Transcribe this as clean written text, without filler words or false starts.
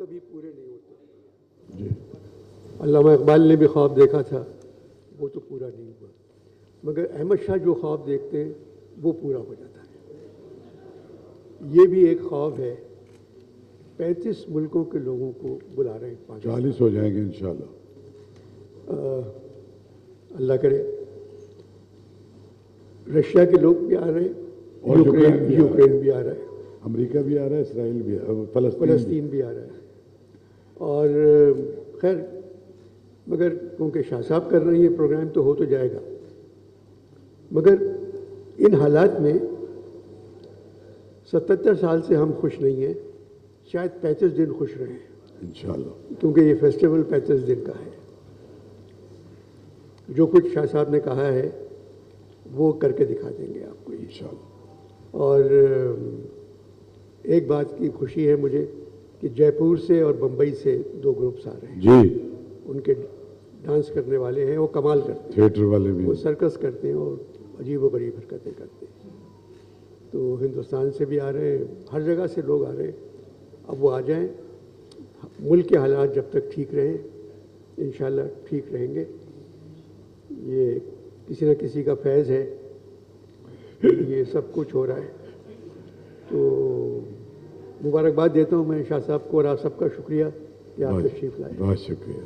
کبھی پورے نہیں ہوتے. جی علامہ اقبال نے بھی خواب دیکھا تھا, وہ تو پورا نہیں ہوا, مگر احمد شاہ جو خواب دیکھتے ہیں وہ پورا ہو جاتا ہے. یہ بھی ایک خواب ہے. 35 ملکوں کے لوگوں کو بلا رہے ہیں. 40 ہو جائیں گے انشاءاللہ. اللہ کرے. رشیا کے لوگ بھی آ رہے ہیں, اور یوکرین بھی آ رہا ہے, امریکہ بھی آ رہا ہے, اسرائیل بھی فلسطین بھی آ رہا ہے. اور خیر مگر کیونکہ شاہ صاحب کر رہے ہیں یہ پروگرام تو ہو تو جائے گا, مگر ان حالات میں 77 سال سے ہم خوش نہیں ہیں, شاید 35 دن خوش رہیں انشاءاللہ, کیونکہ یہ فیسٹیول 35 دن کا ہے. جو کچھ شاہ صاحب نے کہا ہے وہ کر کے دکھا دیں گے آپ کو انشاءاللہ. اور ایک بات کی خوشی ہے مجھے کہ جے پور سے اور بمبئی سے 2 گروپس آ رہے ہیں. جی ان کے ڈانس کرنے والے ہیں, وہ کمال کرتے ہیں, تھیٹر والے بھی. وہ سرکس کرتے ہیں اور عجیب و غریب حرکتیں کرتے ہیں. تو ہندوستان سے بھی آ رہے ہیں, ہر جگہ سے لوگ آ رہے ہیں. اب وہ آ جائیں. ملک کے حالات جب تک ٹھیک رہیں انشاءاللہ ٹھیک رہیں گے. یہ کسی نہ کسی کا فیض ہے, یہ سب کچھ ہو رہا ہے. تو مبارکباد دیتا ہوں میں شاہ صاحب کو, اور آپ سب کا شکریہ کہ آپ تشریف لائے. بہت شکریہ.